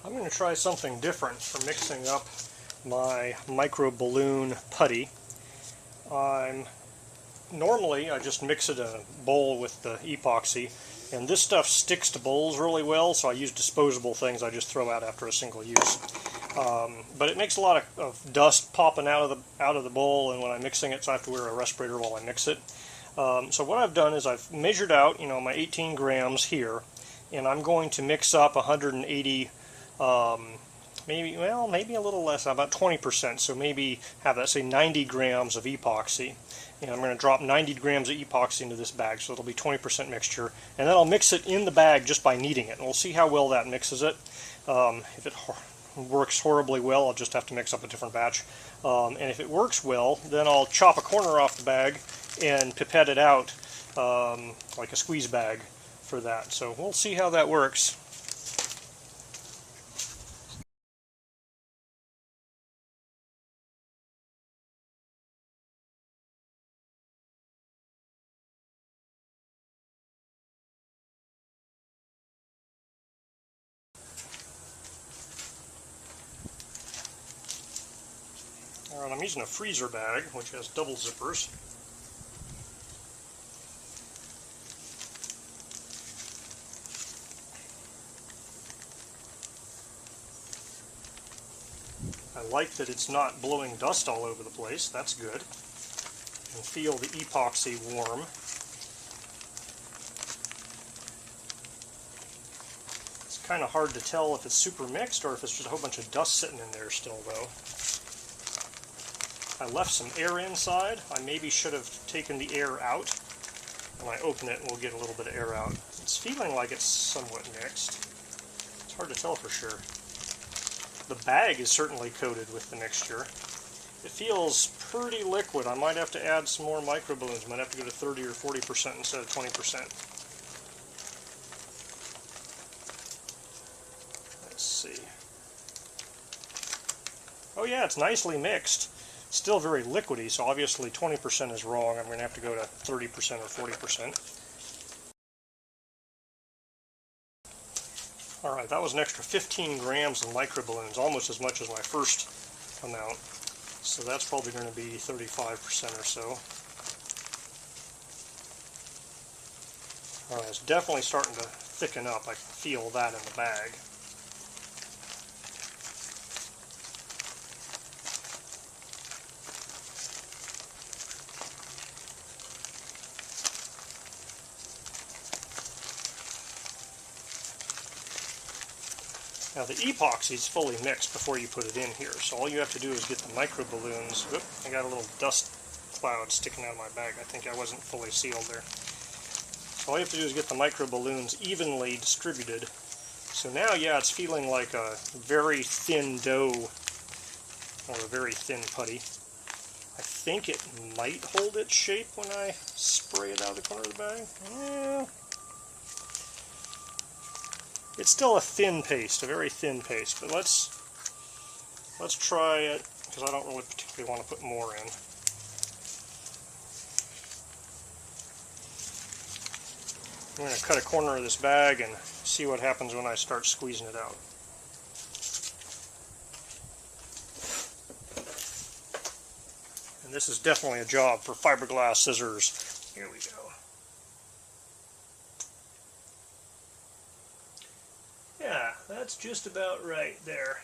I'm going to try something different for mixing up my micro balloon putty. Normally I just mix it in a bowl with the epoxy, and this stuff sticks to bowls really well, so I use disposable things I just throw out after a single use. But it makes a lot of dust popping out of the bowl, and when I'm mixing it, so I have to wear a respirator while I mix it. So what I've done is I've measured out, my 18 grams here, and I'm going to mix up 180, maybe a little less, about 20%. So maybe have that say 90 grams of epoxy, and I'm going to drop 90 grams of epoxy into this bag, so it'll be 20% mixture, and then I'll mix it in the bag just by kneading it, and we'll see how well that mixes it. If it works horribly well, I'll just have to mix up a different batch. And if it works well, then I'll chop a corner off the bag and pipette it out like a squeeze bag for that. So we'll see how that works. Alright, I'm using a freezer bag, which has double zippers. I like that it's not blowing dust all over the place. That's good. You can feel the epoxy warm. It's kind of hard to tell if it's super mixed or if it's just a whole bunch of dust sitting in there still, though. I left some air inside. I maybe should have taken the air out. When I open it, we'll get a little bit of air out. It's feeling like it's somewhat mixed. It's hard to tell for sure. The bag is certainly coated with the mixture. It feels pretty liquid. I might have to add some more microballoons. Might have to go to 30 or 40% instead of 20%. Let's see. Oh yeah, it's nicely mixed. Still very liquidy, so obviously 20% is wrong. I'm going to have to go to 30% or 40%. Alright, that was an extra 15 grams of microballoons, almost as much as my first amount. So that's probably going to be 35% or so. Alright, it's definitely starting to thicken up. I can feel that in the bag. Now the epoxy is fully mixed before you put it in here, so all you have to do is get the microballoons. Whoop, I got a little dust cloud sticking out of my bag. I think I wasn't fully sealed there. So all you have to do is get the microballoons evenly distributed. So now, yeah, it's feeling like a very thin dough, or a very thin putty. I think it might hold its shape when I spray it out of the corner of the bag. Yeah. It's still a thin paste, a very thin paste, but let's try it, because I don't really particularly want to put more in. I'm going to cut a corner of this bag and see what happens when I start squeezing it out. And this is definitely a job for fiberglass scissors. Here we go. Yeah, that's just about right there.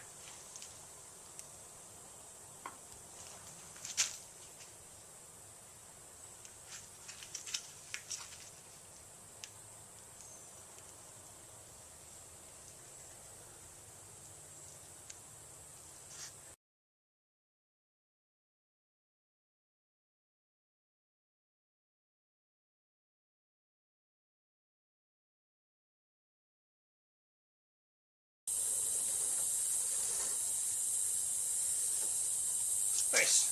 Nice.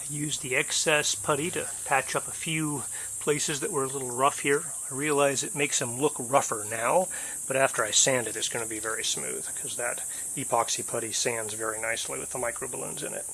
I used the excess putty to patch up a few places that were a little rough here. I realize it makes them look rougher now, but after I sand it, it's going to be very smooth because that epoxy putty sands very nicely with the microballoons in it.